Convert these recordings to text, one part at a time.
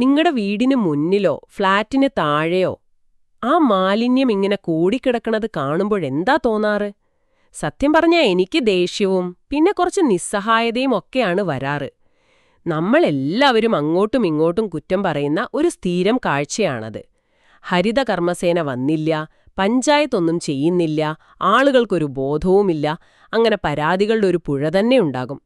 നിങ്ങളുടെ വീടിന് മുന്നിലോ ഫ്ലാറ്റിന് താഴെയോ ആ മാലിന്യം ഇങ്ങനെ കൂടിക്കിടക്കണത് കാണുമ്പോഴെന്താ തോന്നാറ്? സത്യം പറഞ്ഞാൽ എനിക്ക് ദേഷ്യവും പിന്നെ കുറച്ച് നിസ്സഹായതയും ഒക്കെയാണ് വരാറ്. നമ്മളെല്ലാവരും അങ്ങോട്ടും ഇങ്ങോട്ടും കുറ്റം പറയുന്ന ഒരു സ്ഥിരം കാഴ്ചയാണത്. ഹരിത കർമ്മസേന വന്നില്ല, പഞ്ചായത്തൊന്നും ചെയ്യുന്നില്ല, ആളുകൾക്കൊരു ബോധവുമില്ല, അങ്ങനെ പരാതികളുടെ ഒരു പുഴ തന്നെ ഉണ്ടാകും.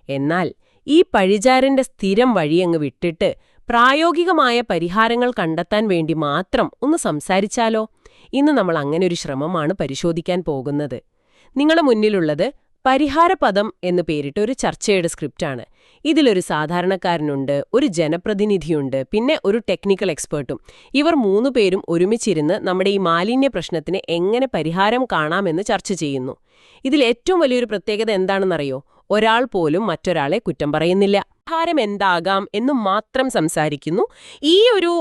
എന്നാൽ ഈ പഴിചാരന്റെ സ്ഥിരം വഴിയങ്ങ് വിട്ടിട്ട് പ്രായോഗികമായ പരിഹാരങ്ങൾ കണ്ടെത്താൻ വേണ്ടി മാത്രം ഒന്ന് സംസാരിച്ചാലോ? ഇന്ന് നമ്മൾ അങ്ങനൊരു ശ്രമമാണ് പരിശോധിക്കാൻ പോകുന്നത്. നിങ്ങളുടെ മുന്നിലുള്ളത് പരിഹാരപദം എന്നു പേരിട്ട ഒരു ചർച്ചയുടെ സ്ക്രിപ്റ്റാണ്. ഇതിലൊരു സാധാരണക്കാരനുണ്ട്, ഒരു ജനപ്രതിനിധിയുണ്ട്, പിന്നെ ഒരു ടെക്നിക്കൽ എക്സ്പേർട്ടും. ഇവർ 3 പേരും ഒരുമിച്ചിരുന്ന് നമ്മുടെ ഈ മാലിന്യ പ്രശ്നത്തിന് എങ്ങനെ പരിഹാരം കാണാമെന്ന് ചർച്ച ചെയ്യുന്നു. ഇതിൽ ഏറ്റവും വലിയൊരു പ്രത്യേകത എന്താണെന്നറിയോ? ഒരാൾ പോലും മറ്റൊരാളെ കുറ്റം പറയുന്നില്ല. പരിഹാരം എന്താകാം എന്നു മാത്രം സംസാരിക്കുന്നു. ഈ ഒരു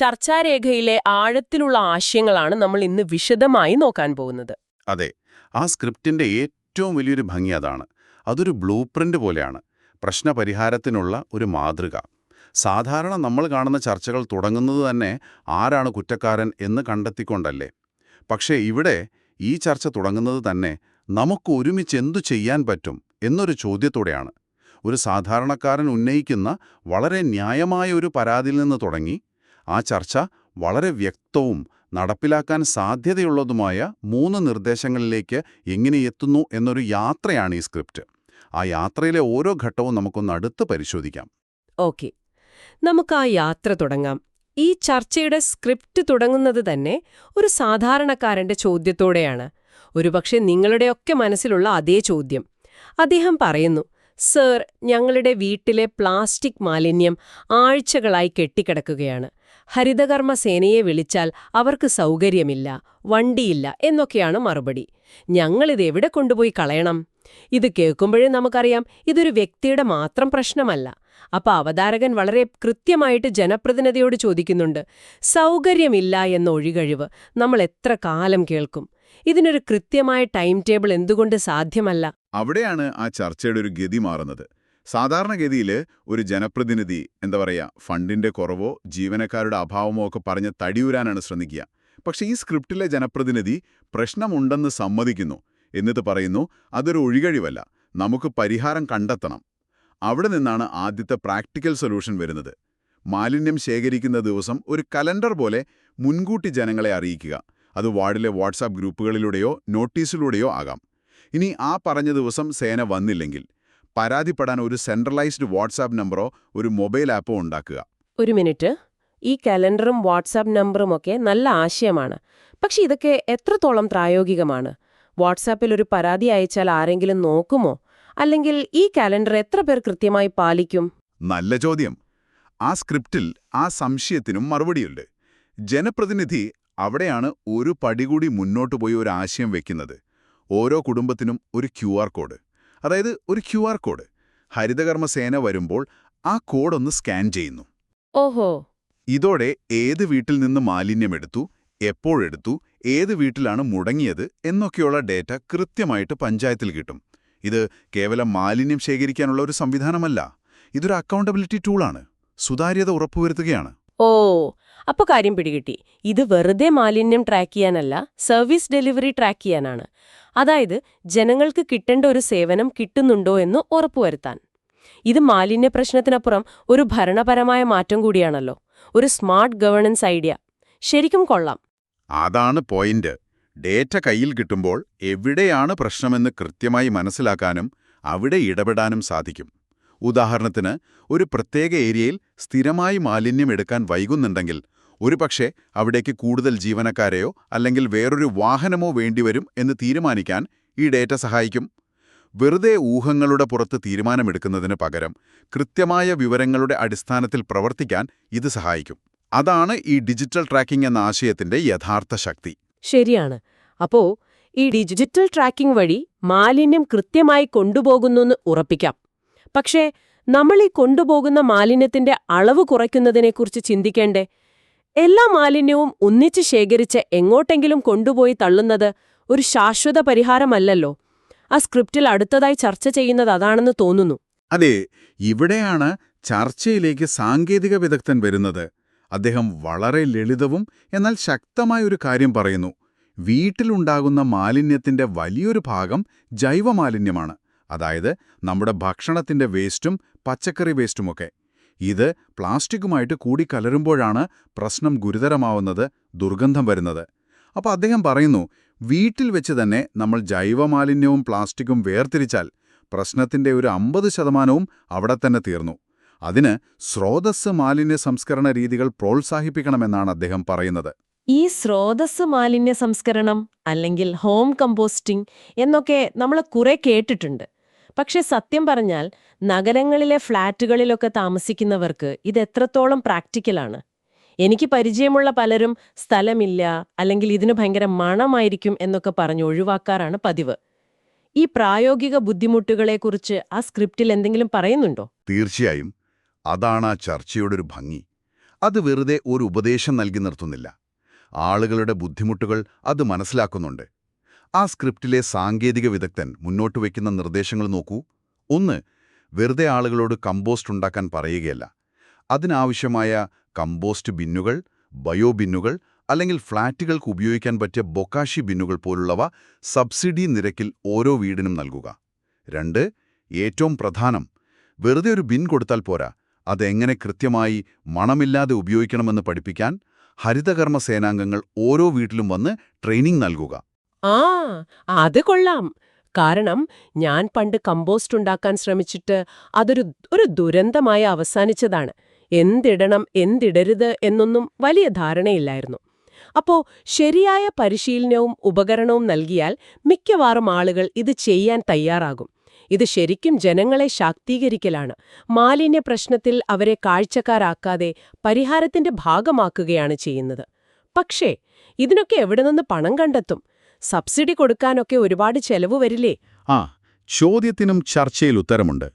ചർച്ചാരേഖയിലെ ആഴത്തിലുള്ള ആശയങ്ങളാണ് നമ്മൾ ഇന്ന് വിശദമായി നോക്കാൻ പോകുന്നത്. അതെ, ആ സ്ക്രിപ്റ്റിന്റെ ഏറ്റവും വലിയൊരു ഭംഗി അതാണ്. അതൊരു ബ്ലൂ പ്രിന്റ് പോലെയാണ്, പ്രശ്നപരിഹാരത്തിനുള്ള ഒരു മാതൃക. സാധാരണ നമ്മൾ കാണുന്ന ചർച്ചകൾ തുടങ്ങുന്നത് തന്നെ ആരാണ് കുറ്റക്കാരൻ എന്ന് കണ്ടെത്തിക്കൊണ്ടല്ലേ. പക്ഷേ ഇവിടെ ഈ ചർച്ച തുടങ്ങുന്നത് തന്നെ നമുക്ക് ഒരുമിച്ച് എന്തു ചെയ്യാൻ പറ്റും എന്നൊരു ചോദ്യത്തോടെയാണ്. ഒരു സാധാരണക്കാരൻ ഉന്നയിക്കുന്ന വളരെ ന്യായമായ ഒരു പരാതിയിൽ നിന്ന് തുടങ്ങി ആ ചർച്ച വളരെ വ്യക്തവും നടപ്പിലാക്കാൻ സാധ്യതയുള്ളതുമായ 3 നിർദ്ദേശങ്ങളിലേക്ക് എങ്ങനെ എത്തുന്നു എന്നൊരു യാത്രയാണ് ഈ സ്ക്രിപ്റ്റ്. ആ യാത്രയിലെ ഓരോ ഘട്ടവും നമുക്കൊന്ന് അടുത്ത് പരിശോധിക്കാം. ഓക്കെ, നമുക്ക് ആ യാത്ര തുടങ്ങാം. ഈ ചർച്ചയുടെ സ്ക്രിപ്റ്റ് തുടങ്ങുന്നത് തന്നെ ഒരു സാധാരണക്കാരന്റെ ചോദ്യത്തോടെയാണ്. ഒരുപക്ഷെ നിങ്ങളുടെയൊക്കെ മനസ്സിലുള്ള അതേ ചോദ്യം. അദ്ദേഹം പറയുന്നു, സർ, ഞങ്ങളുടെ വീട്ടിലെ പ്ലാസ്റ്റിക് മാലിന്യം ആഴ്ചകളായി കെട്ടിക്കിടക്കുകയാണ്. ഹരിതകർമ്മ സേനയെ വിളിച്ചാൽ അവർക്ക് സൗകര്യമില്ല, വണ്ടിയില്ല എന്നൊക്കെയാണ് മറുപടി. ഞങ്ങളിത് എവിടെ കൊണ്ടുപോയി കളയണം? ഇത് കേൾക്കുമ്പോഴേ നമുക്കറിയാം ഇതൊരു വ്യക്തിയുടെ മാത്രം പ്രശ്നമല്ല. അപ്പൊ അവതാരകൻ വളരെ കൃത്യമായിട്ട് ജനപ്രതിനിധിയോട് ചോദിക്കുന്നുണ്ട്, സൗകര്യമില്ല എന്ന ഒഴികഴിവ് നമ്മൾ എത്ര കാലം കേൾക്കും? ഇതിനൊരു കൃത്യമായ ടൈം ടേബിൾ എന്തുകൊണ്ട് സാധ്യമല്ല? അവിടെയാണ് ആ ചർച്ചയുടെ ഒരു ഗതി മാറുന്നത്. സാധാരണഗതിയിൽ ഒരു ജനപ്രതിനിധി ഫണ്ടിന്റെ കുറവോ ജീവനക്കാരുടെ അഭാവമോ ഒക്കെ പറഞ്ഞ് തടിയൂരാനാണ് ശ്രമിക്കുക. പക്ഷേ ഈ സ്ക്രിപ്റ്റിലെ ജനപ്രതിനിധി പ്രശ്നമുണ്ടെന്ന് സമ്മതിക്കുന്നു. എന്നിട്ട് പറയുന്നു, അതൊരു ഒഴികഴിവല്ല, നമുക്ക് പരിഹാരം കണ്ടെത്തണം. അവിടെ നിന്നാണ് ആദ്യത്തെ പ്രാക്ടിക്കൽ സൊല്യൂഷൻ വരുന്നത്. മാലിന്യം ശേഖരിക്കുന്ന ദിവസം ഒരു കലണ്ടർ പോലെ മുൻകൂട്ടി ജനങ്ങളെ അറിയിക്കുക. അത് വാർഡിലെ വാട്സാപ്പ് ഗ്രൂപ്പുകളിലൂടെയോ നോട്ടീസിലൂടെയോ ആകാം. ഇനി ആ പറഞ്ഞ ദിവസം സേന വന്നില്ലെങ്കിൽ പരാതിപ്പെടാൻ ഒരു സെൻട്രലൈസ്ഡ് വാട്സാപ്പ് നമ്പറോ ഒരു മൊബൈൽ ആപ്പോ ഉണ്ടാക്കുക. ഒരു മിനിറ്റ്, ഈ കലണ്ടറും വാട്സാപ്പ് നമ്പറുമൊക്കെ നല്ല ആശയമാണ്. പക്ഷെ ഇതൊക്കെ എത്രത്തോളം പ്രായോഗികമാണ്? വാട്സാപ്പിൽ ഒരു പരാതി അയച്ചാൽ ആരെങ്കിലും നോക്കുമോ? അല്ലെങ്കിൽ ഈ കലണ്ടർ എത്ര പേർ കൃത്യമായി പാലിക്കും? നല്ല ചോദ്യം. ആ സ്ക്രിപ്റ്റിൽ ആ സംശയത്തിനും മറുപടിയുണ്ട്. ജനപ്രതിനിധി അവിടെയാണ് ഒരു പടി കൂടി മുന്നോട്ട് പോയി ഒരു ആശയം വെക്കുന്നത്. ഓരോ കുടുംബത്തിനും ഒരു QR കോഡ്, അതായത് ഒരു QR കോഡ്. ഹരിതകർമ്മ സേന വരുമ്പോൾ ആ കോഡൊന്ന് സ്കാൻ ചെയ്യുന്നു. ഓഹോ. ഇതോടെ ഏത് വീട്ടിൽ നിന്ന് മാലിന്യമെടുത്തു, എപ്പോഴെടുത്തു, ഏത് വീട്ടിലാണ് മുടങ്ങിയത് എന്നൊക്കെയുള്ള ഡേറ്റ കൃത്യമായിട്ട് പഞ്ചായത്തിൽ കിട്ടും. ഇത് കേവലം മാലിന്യം ശേഖരിക്കാനുള്ള ഒരു സംവിധാനമല്ല, ഇതൊരു അക്കൗണ്ടബിലിറ്റി ടൂളാണ്. സുതാര്യത ഉറപ്പുവരുത്തുകയാണ്. ഓ, അപ്പൊ കാര്യം പിടികിട്ടി. ഇത് വെറുതെ മാലിന്യം ട്രാക്ക് ചെയ്യാനല്ല, സർവീസ് ഡെലിവറി ട്രാക്ക് ചെയ്യാനാണ്. അതായത് ജനങ്ങൾക്ക് കിട്ടേണ്ട ഒരു സേവനം കിട്ടുന്നുണ്ടോ എന്ന് ഉറപ്പുവരുത്താൻ. ഇത് മാലിന്യ പ്രശ്നത്തിനപ്പുറം ഒരു ഭരണപരമായ മാറ്റം കൂടിയാണല്ലോ, ഒരു സ്മാർട്ട് ഗവേണൻസ് ഐഡിയ. ശരിക്കും കൊള്ളാം. അതാണ് പോയിന്റ്. ഡേറ്റ കയ്യിൽ കിട്ടുമ്പോൾ എവിടെയാണ് പ്രശ്നമെന്ന് കൃത്യമായി മനസ്സിലാക്കാനും അവിടെ ഇടപെടാനും സാധിക്കും. ഉദാഹരണത്തിന്, ഒരു പ്രത്യേക ഏരിയയിൽ സ്ഥിരമായി മാലിന്യം എടുക്കാൻ വൈകുന്നുണ്ടെങ്കിൽ ഒരുപക്ഷെ അവിടേക്ക് കൂടുതൽ ജീവനക്കാരെയോ അല്ലെങ്കിൽ വേറൊരു വാഹനമോ വേണ്ടിവരും എന്ന് തീരുമാനിക്കാൻ ഈ ഡേറ്റ സഹായിക്കും. വെറുതെ ഊഹങ്ങളുടെ പുറത്ത് തീരുമാനമെടുക്കുന്നതിന് പകരം കൃത്യമായ വിവരങ്ങളുടെ അടിസ്ഥാനത്തിൽ പ്രവർത്തിക്കാൻ ഇത് സഹായിക്കും. അതാണ് ഈ ഡിജിറ്റൽ ട്രാക്കിംഗ് എന്ന ആശയത്തിന്റെ യഥാർത്ഥ ശക്തി. ശരിയാണ്. അപ്പോ ഈ ഡിജിറ്റൽ ട്രാക്കിംഗ് വഴി മാലിന്യം കൃത്യമായി കൊണ്ടുപോകുന്നെന്ന് ഉറപ്പിക്കാം. പക്ഷേ നമ്മൾ ഈ കൊണ്ടുപോകുന്ന മാലിന്യത്തിന്റെ അളവ് കുറയ്ക്കുന്നതിനെക്കുറിച്ച് ചിന്തിക്കേണ്ടേ? എല്ലാ മാലിന്യവും ഒന്നിച്ച് ശേഖരിച്ച് എങ്ങോട്ടെങ്കിലും കൊണ്ടുപോയി തള്ളുന്നത് ഒരു ശാശ്വത പരിഹാരമല്ലല്ലോ. ആ സ്ക്രിപ്റ്റിൽ അടുത്തതായി ചർച്ച ചെയ്യുന്നത് അതാണെന്ന് തോന്നുന്നു. അതെ, ഇവിടെയാണ് ചർച്ചയിലേക്ക് സാങ്കേതിക വിദഗ്ധൻ വരുന്നത് അദ്ദേഹം വളരെ ലളിതവും എന്നാൽ ശക്തമായ ഒരു കാര്യം പറയുന്നു. വീട്ടിലുണ്ടാകുന്ന മാലിന്യത്തിന്റെ വലിയൊരു ഭാഗം ജൈവമാലിന്യമാണ്. അതായത് നമ്മുടെ ഭക്ഷണത്തിന്റെ വേസ്റ്റും പച്ചക്കറി വേസ്റ്റുമൊക്കെ. ഇത് പ്ലാസ്റ്റിക്കുമായിട്ട് കൂടിക്കലരുമ്പോഴാണ് പ്രശ്നം ഗുരുതരമാവുന്നത്, ദുർഗന്ധം വരുന്നത്. അപ്പോൾ അദ്ദേഹം പറയുന്നു, വീട്ടിൽ വെച്ച് തന്നെ നമ്മൾ ജൈവമാലിന്യവും പ്ലാസ്റ്റിക്കും വേർതിരിച്ചാൽ പ്രശ്നത്തിന്റെ ഒരു 50% അവിടെ തന്നെ തീർന്നു. അതിന് സ്രോതസ്സ് മാലിന്യ സംസ്കരണ രീതികൾ പ്രോത്സാഹിപ്പിക്കണമെന്നാണ് അദ്ദേഹം പറയുന്നത്. ഈ സ്രോതസ്സ് മാലിന്യ സംസ്കരണം അല്ലെങ്കിൽ ഹോം കമ്പോസ്റ്റിംഗ് എന്നൊക്കെ നമ്മൾ കുറെ കേട്ടിട്ടുണ്ട്. പക്ഷെ സത്യം പറഞ്ഞാൽ നഗരങ്ങളിലെ ഫ്ളാറ്റുകളിലൊക്കെ താമസിക്കുന്നവർക്ക് ഇത് എത്രത്തോളം പ്രാക്ടിക്കലാണ്? എനിക്ക് പരിചയമുള്ള പലരും സ്ഥലമില്ല, അല്ലെങ്കിൽ ഇതിന് ഭയങ്കര മണമായിരിക്കും എന്നൊക്കെ പറഞ്ഞ് ഒഴിവാക്കാറാണ് പതിവ്. ഈ പ്രായോഗിക ബുദ്ധിമുട്ടുകളെക്കുറിച്ച് ആ സ്ക്രിപ്റ്റിൽ എന്തെങ്കിലും പറയുന്നുണ്ടോ? തീർച്ചയായും. അതാണ് ആ ചർച്ചയുടെ ഒരു ഭംഗി. അത് വെറുതെ ഒരു ഉപദേശം നൽകി നിർത്തുന്നില്ല. ആളുകളുടെ ബുദ്ധിമുട്ടുകൾ അത് മനസ്സിലാക്കുന്നുണ്ട്. ആ സ്ക്രിപ്റ്റിലെ സാങ്കേതിക വിദഗ്ധൻ മുന്നോട്ട് വയ്ക്കുന്ന നിർദ്ദേശങ്ങൾ നോക്കൂ. 1. വെറുതെ ആളുകളോട് കമ്പോസ്റ്റ് ഉണ്ടാക്കാൻ പറയുകയല്ല. അതിനാവശ്യമായ കമ്പോസ്റ്റ് ബിന്നുകൾ, ബയോ ബിന്നുകൾ, അല്ലെങ്കിൽ ഫ്ളാറ്റുകൾക്ക് ഉപയോഗിക്കാൻ പറ്റിയ ബൊക്കാഷി ബിന്നുകൾ പോലുള്ളവ സബ്സിഡി നിരക്കിൽ ഓരോ വീടിനും നൽകുക. 2. ഏറ്റവും പ്രധാനം, വെറുതെ ഒരു ബിൻ കൊടുത്താൽ പോരാ, അതെങ്ങനെ കൃത്യമായി മണമില്ലാതെ ഉപയോഗിക്കണമെന്ന് പഠിപ്പിക്കാൻ ഹരിതകർമ്മ സേനാംഗങ്ങൾ ഓരോ വീട്ടിലും വന്ന് ട്രെയിനിംഗ് നൽകുക. ആ, അത് കൊള്ളാം. കാരണം ഞാൻ പണ്ട് കമ്പോസ്റ്റ് ഉണ്ടാക്കാൻ ശ്രമിച്ചിട്ട് അതൊരു ദുരന്തമായി അവസാനിച്ചതാണ്. എന്തിടണം എന്തിടരുത് എന്നൊന്നും വലിയ ധാരണയില്ലായിരുന്നു. അപ്പോ ശരിയായ പരിശീലനവും ഉപകരണവും നൽകിയാൽ മിക്കവാറും ആളുകൾ ഇത് ചെയ്യാൻ തയ്യാറാകും. ഇത് ശരിക്കും ജനങ്ങളെ ശാക്തീകരിക്കലാണ്. മാലിന്യ പ്രശ്നത്തിൽ അവരെ കാഴ്ചക്കാരാക്കാതെ പരിഹാരത്തിന്റെ ഭാഗമാക്കുകയാണ് ചെയ്യുന്നത്. പക്ഷേ ഇതിനൊക്കെ എവിടെ നിന്ന് പണം കണ്ടെത്തും? സബ്സിഡി കൊടുക്കാനൊക്കെ ഒരുപാട് ചെലവ് വരില്ലേ? ചോദ്യത്തിനും ചർച്ചയിൽ ഉത്തരമുണ്ട്.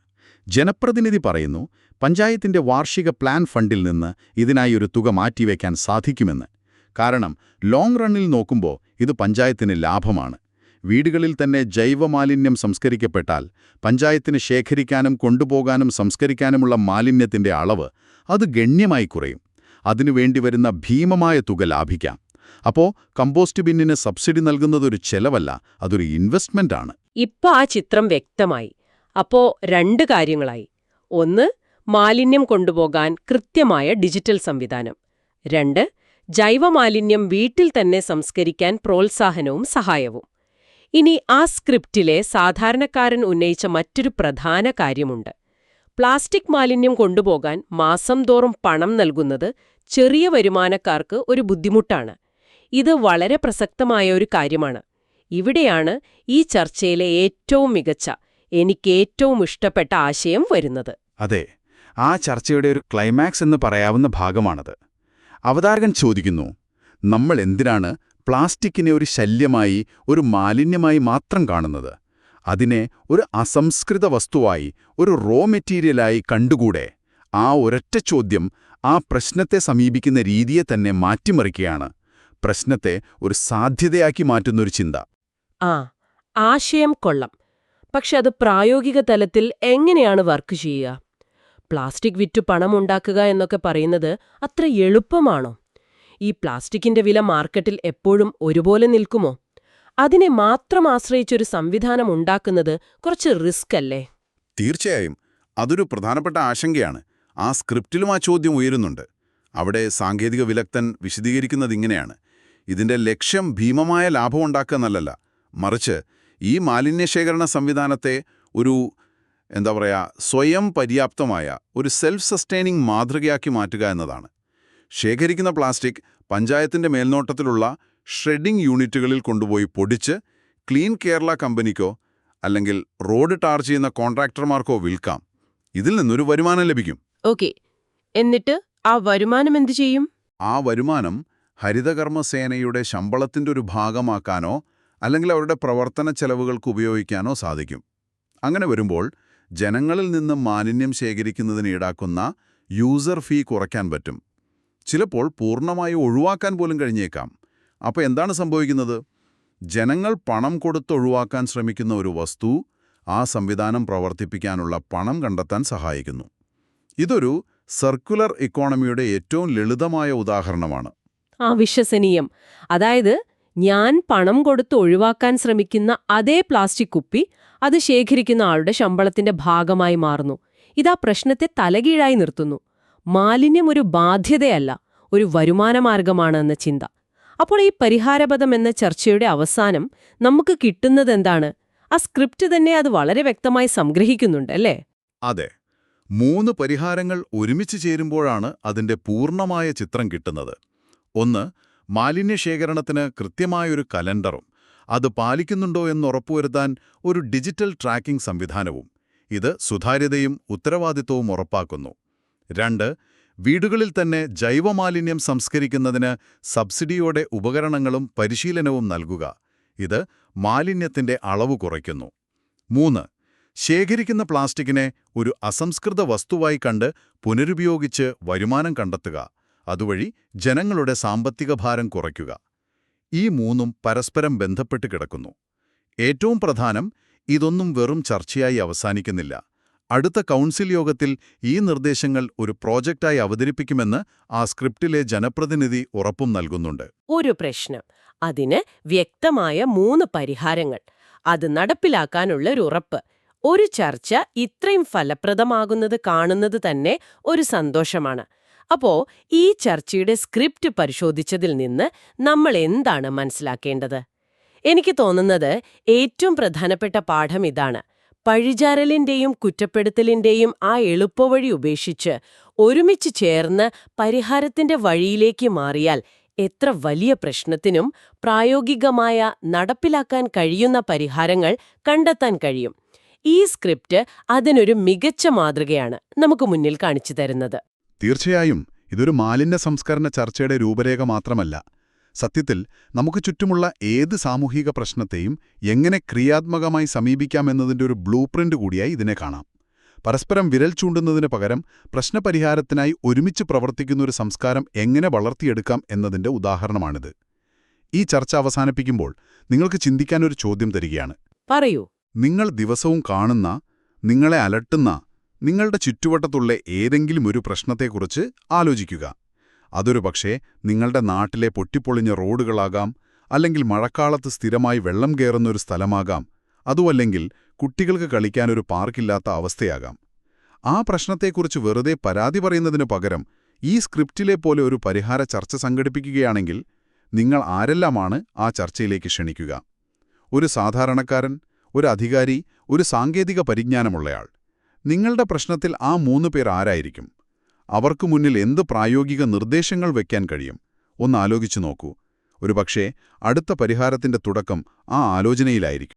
ജനപ്രതിനിധി പറയുന്നു, പഞ്ചായത്തിന്റെ വാർഷിക പ്ലാൻ ഫണ്ടിൽ നിന്ന് ഇതിനായി ഒരു തുക മാറ്റിവെക്കാൻ സാധിക്കുമെന്ന്. കാരണം ലോങ് റണ്ണിൽ നോക്കുമ്പോൾ ഇത് പഞ്ചായത്തിന് ലാഭമാണ്. വീടുകളിൽ തന്നെ ജൈവമാലിന്യം സംസ്കരിക്കപ്പെട്ടാൽ പഞ്ചായത്തിന് ശേഖരിക്കാനും കൊണ്ടുപോകാനും സംസ്കരിക്കാനുമുള്ള മാലിന്യത്തിന്റെ അളവ് അത് ഗണ്യമായി കുറയും. അതിനുവേണ്ടി വരുന്ന ഭീമമായ തുക ലാഭിക്കാം. അപ്പോൾ കമ്പോസ്റ്റ് ബിന്നിന് സബ്സിഡി നൽകുന്നതൊരു ചെലവല്ല, അതൊരു ഇൻവെസ്റ്റ്മെന്റ് ആണ്. ഇപ്പൊ ആ ചിത്രം വ്യക്തമായി. അപ്പോ 2 കാര്യങ്ങളായി. 1. മാലിന്യം കൊണ്ടുപോകാൻ കൃത്യമായ ഡിജിറ്റൽ സംവിധാനം. 2. ജൈവമാലിന്യം വീട്ടിൽ തന്നെ സംസ്കരിക്കാൻ പ്രോത്സാഹനവും സഹായവും. ഇനി ആ സ്ക്രിപ്റ്റിലെ സാധാരണക്കാരൻ ഉന്നയിച്ച മറ്റൊരു പ്രധാന കാര്യമുണ്ട്. പ്ലാസ്റ്റിക് മാലിന്യം കൊണ്ടുപോകാൻ മാസം തോറും പണം നൽകുന്നത് ചെറിയ വരുമാനക്കാർക്ക് ഒരു ബുദ്ധിമുട്ടാണ്. ഇത് വളരെ പ്രസക്തമായ ഒരു കാര്യമാണ്. ഇവിടെയാണ് ഈ ചർച്ചയിലെ ഏറ്റവും മികച്ച, എനിക്കേറ്റവും ഇഷ്ടപ്പെട്ട ആശയം വരുന്നത്. അതെ, ആ ചർച്ചയുടെ ഒരു ക്ലൈമാക്സ് എന്ന് പറയാവുന്ന ഭാഗമാണത്. അവതാരകൻ ചോദിക്കുന്നു, നമ്മൾ എന്തിനാണ് പ്ലാസ്റ്റിക്കിനെ ഒരു ശല്യമായി, ഒരു മാലിന്യമായി മാത്രം കാണുന്നത്? അതിനെ ഒരു അസംസ്കൃത വസ്തുവായി, ഒരു റോ മെറ്റീരിയലായി കണ്ടുകൂടെ? ആ ഒരൊറ്റ ചോദ്യം ആ പ്രശ്നത്തെ സമീപിക്കുന്ന രീതിയെ തന്നെ മാറ്റിമറിക്കുകയാണ്. പ്രശ്നത്തെ ഒരു സാധ്യതയാക്കി മാറ്റുന്നൊരു ചിന്ത. ആശയം കൊള്ളാം. പക്ഷെ അത് പ്രായോഗിക തലത്തിൽ എങ്ങനെയാണ് വർക്ക് ചെയ്യുക? പ്ലാസ്റ്റിക് വിറ്റു പണമുണ്ടാക്കുക എന്നൊക്കെ പറയുന്നത് അത്ര എളുപ്പമാണോ? ഈ പ്ലാസ്റ്റിക്കിന്റെ വില മാർക്കറ്റിൽ എപ്പോഴും ഒരുപോലെ നിൽക്കുമോ? അതിനെ മാത്രം ആശ്രയിച്ചൊരു സംവിധാനം ഉണ്ടാക്കുന്നത് കുറച്ച് റിസ്ക് അല്ലേ? തീർച്ചയായും. അതൊരു പ്രധാനപ്പെട്ട ആശങ്കയാണ്. ആ സ്ക്രിപ്റ്റിലും ആ ചോദ്യം ഉയരുന്നുണ്ട്. അവിടെ സാങ്കേതിക വിദഗ്ധൻ വിശദീകരിക്കുന്നതിങ്ങനെയാണ്. ഇതിന്റെ ലക്ഷ്യം ഭീമമായ ലാഭമുണ്ടാക്കുക എന്നല്ല, മറിച്ച് ഈ മാലിന്യശേഖരണ സംവിധാനത്തെ ഒരു സ്വയം പര്യാപ്തമായ ഒരു സെൽഫ് സസ്റ്റൈനിങ് മാതൃകയാക്കി മാറ്റുക എന്നതാണ്. ശേഖരിക്കുന്ന പ്ലാസ്റ്റിക് പഞ്ചായത്തിന്റെ മേൽനോട്ടത്തിലുള്ള ഷ്രെഡിംഗ് യൂണിറ്റുകളിൽ കൊണ്ടുപോയി പൊടിച്ച് ക്ലീൻ കേരള കമ്പനിക്കോ അല്ലെങ്കിൽ റോഡ് ടാർ ചെയ്യുന്ന കോൺട്രാക്ടർമാർക്കോ വിൽക്കാം. ഇതിൽ നിന്നൊരു വരുമാനം ലഭിക്കും. ഓക്കെ, എന്നിട്ട് ആ വരുമാനം എന്തു ചെയ്യും? ആ വരുമാനം ഹരിതകർമ്മസേനയുടെ ശമ്പളത്തിന്റെ ഒരു ഭാഗമാക്കാനോ അല്ലെങ്കിൽ അവരുടെ പ്രവർത്തന ചെലവുകൾക്ക് ഉപയോഗിക്കാനോ സാധിക്കും. അങ്ങനെ വരുമ്പോൾ ജനങ്ങളിൽ നിന്ന് മാലിന്യം ശേഖരിക്കുന്നതിന് ഈടാക്കുന്ന യൂസർ ഫീ കുറയ്ക്കാൻ പറ്റും. ചിലപ്പോൾ പൂർണ്ണമായി ഒഴിവാക്കാൻ പോലും കഴിഞ്ഞേക്കാം. അപ്പോൾ എന്താണ് സംഭവിക്കുന്നത്? ജനങ്ങൾ പണം കൊടുത്തൊഴിവാക്കാൻ ശ്രമിക്കുന്ന ഒരു വസ്തു ആ സംവിധാനം പ്രവർത്തിപ്പിക്കാനുള്ള പണം കണ്ടെത്താൻ സഹായിക്കുന്നു. ഇതൊരു സർക്കുലർ ഇക്കോണമിയുടെ ഏറ്റവും ലളിതമായ ഉദാഹരണമാണ്. വിശ്വസനീയം. അതായത് ഞാൻ പണം കൊടുത്ത് ഒഴിവാക്കാൻ ശ്രമിക്കുന്ന അതേ പ്ലാസ്റ്റിക് കുപ്പി അത് ശേഖരിക്കുന്ന ആളുടെ ശമ്പളത്തിന്റെ ഭാഗമായി മാറുന്നു. ഇതാ പ്രശ്നത്തെ തലകീഴായി നിർത്തുന്നു. മാലിന്യം ഒരു ബാധ്യതയല്ല, ഒരു വരുമാനമാർഗമാണ് എന്ന ചിന്ത. അപ്പോൾ ഈ പരിഹാരപദം എന്ന ചർച്ചയുടെ അവസാനം നമുക്ക് കിട്ടുന്നതെന്താണ്? ആ സ്ക്രിപ്റ്റ് തന്നെ അത് വളരെ വ്യക്തമായി സംഗ്രഹിക്കുന്നുണ്ട്, അല്ലേ? അതെ, 3 പരിഹാരങ്ങൾ ഒരുമിച്ച് ചേരുമ്പോഴാണ് അതിന്റെ പൂർണ്ണമായ ചിത്രം കിട്ടുന്നത്. ഒന്ന്, മാലിന്യശേഖരണത്തിന് കൃത്യമായൊരു കലണ്ടറും അത് പാലിക്കുന്നുണ്ടോ എന്ന് ഉറപ്പുവരുത്താൻ ഒരു ഡിജിറ്റൽ ട്രാക്കിംഗ് സംവിധാനവും. ഇത് സുതാര്യതയും ഉത്തരവാദിത്വവും ഉറപ്പാക്കുന്നു. 2, വീടുകളിൽ തന്നെ ജൈവമാലിന്യം സംസ്കരിക്കുന്നതിന് സബ്സിഡിയോടെ ഉപകരണങ്ങളും പരിശീലനവും നൽകുക. ഇത് മാലിന്യത്തിന്റെ അളവ് കുറയ്ക്കുന്നു. 3, ശേഖരിക്കുന്ന പ്ലാസ്റ്റിക്കിനെ ഒരു അസംസ്കൃത വസ്തുവായി കണ്ട് പുനരുപയോഗിച്ച് വരുമാനം കണ്ടെത്തുക. അതുവഴി ജനങ്ങളുടെ സാമ്പത്തിക ഭാരം കുറയ്ക്കുക. ഈ 3ഉം പരസ്പരം ബന്ധപ്പെട്ട് കിടക്കുന്നു. ഏറ്റവും പ്രധാനം, ഇതൊന്നും വെറും ചർച്ചയായി അവസാനിക്കുന്നില്ല. അടുത്ത കൗൺസിൽ യോഗത്തിൽ ഈ നിർദ്ദേശങ്ങൾ ഒരു പ്രോജക്റ്റായി അവതരിപ്പിക്കുമെന്ന് ആ സ്ക്രിപ്റ്റിലെ ജനപ്രതിനിധി ഉറപ്പും നൽകുന്നുണ്ട്. ഒരു പ്രശ്നം, അതിന് വ്യക്തമായ 3 പരിഹാരങ്ങൾ, അത് നടപ്പിലാക്കാനുള്ള ഒരു ഉറപ്പ്. ഒരു ചർച്ച ഇത്രയും ഫലപ്രദമാകുന്നത് കാണുന്നത് തന്നെ ഒരു സന്തോഷമാണ്. അപ്പോ ഈ ചർച്ചയുടെ സ്ക്രിപ്റ്റ് പരിശോധിച്ചതിൽ നിന്ന് നമ്മൾ എന്താണ് മനസ്സിലാക്കേണ്ടത്? എനിക്ക് തോന്നുന്നത് ഏറ്റവും പ്രധാനപ്പെട്ട പാഠം ഇതാണ്. പഴിചാരലിന്റെയും കുറ്റപ്പെടുത്തലിന്റെയും ആ എളുപ്പവഴി ഉപേക്ഷിച്ച് ഒരുമിച്ച് ചേർന്ന് പരിഹാരത്തിന്റെ വഴിയിലേക്ക് മാറിയാൽ എത്ര വലിയ പ്രശ്നത്തിനും പ്രായോഗികമായ നടപ്പിലാക്കാൻ കഴിയുന്ന പരിഹാരങ്ങൾ കണ്ടെത്താൻ കഴിയും. ഈ സ്ക്രിപ്റ്റ് അതിനൊരു മികച്ച മാതൃകയാണ് നമുക്ക് മുന്നിൽ കാണിച്ചു തരുന്നത്. തീർച്ചയായും ഇതൊരു മാലിന്യ സംസ്കരണ ചർച്ചയുടെ രൂപരേഖ മാത്രമല്ല. സത്യത്തിൽ നമുക്ക് ചുറ്റുമുള്ള ഏത് സാമൂഹിക പ്രശ്നത്തെയും എങ്ങനെ ക്രിയാത്മകമായി സമീപിക്കാമെന്നതിൻ്റെ ഒരു ബ്ലൂ പ്രിന്റ് കൂടിയായി ഇതിനെ കാണാം. പരസ്പരം വിരൽ ചൂണ്ടുന്നതിന് പകരം പ്രശ്നപരിഹാരത്തിനായി ഒരുമിച്ച് പ്രവർത്തിക്കുന്ന ഒരു സംസ്കാരം എങ്ങനെ വളർത്തിയെടുക്കാം എന്നതിൻ്റെ ഉദാഹരണമാണിത്. ഈ ചർച്ച അവസാനിപ്പിക്കുമ്പോൾ നിങ്ങൾക്ക് ചിന്തിക്കാനൊരു ചോദ്യം തരികയാണ്. പറയൂ. നിങ്ങൾ ദിവസവും കാണുന്ന, നിങ്ങളെ അലട്ടുന്ന, നിങ്ങളുടെ ചുറ്റുവട്ടത്തുള്ള ഏതെങ്കിലും ഒരു പ്രശ്നത്തെക്കുറിച്ച് ആലോചിക്കുക. അതൊരു പക്ഷേ നിങ്ങളുടെ നാട്ടിലെ പൊട്ടിപ്പൊളിഞ്ഞ റോഡുകളാകാം, അല്ലെങ്കിൽ മഴക്കാലത്ത് സ്ഥിരമായി വെള്ളം കയറുന്നൊരു സ്ഥലമാകാം, അതുമല്ലെങ്കിൽ കുട്ടികൾക്ക് കളിക്കാനൊരു പാർക്കില്ലാത്ത അവസ്ഥയാകാം. ആ പ്രശ്നത്തെക്കുറിച്ച് വെറുതെ പരാതി പറയുന്നതിനു പകരം ഈ സ്ക്രിപ്റ്റിലെ പോലെ ഒരു പരിഹാര ചർച്ച സംഘടിപ്പിക്കുകയാണെങ്കിൽ നിങ്ങൾ ആരെല്ലാമാണ് ആ ചർച്ചയിലേക്ക് ക്ഷണിക്കുക? ഒരു സാധാരണക്കാരൻ, ഒരു അധികാരി, ഒരു സാങ്കേതിക പരിജ്ഞാനമുള്ളയാൾ. നിങ്ങളുടെ പ്രശ്നത്തിൽ ആ 3 പേർ ആരായിരിക്കും? അവർക്ക് മുന്നിൽ എന്ത് പ്രായോഗിക നിർദ്ദേശങ്ങൾ വയ്ക്കാൻ കഴിയും? ഒന്ന് ആലോചിച്ചു നോക്കൂ. ഒരുപക്ഷേ അടുത്ത പരിഹാരത്തിന്റെ തുടക്കം ആ ആലോചനയിലായിരിക്കും.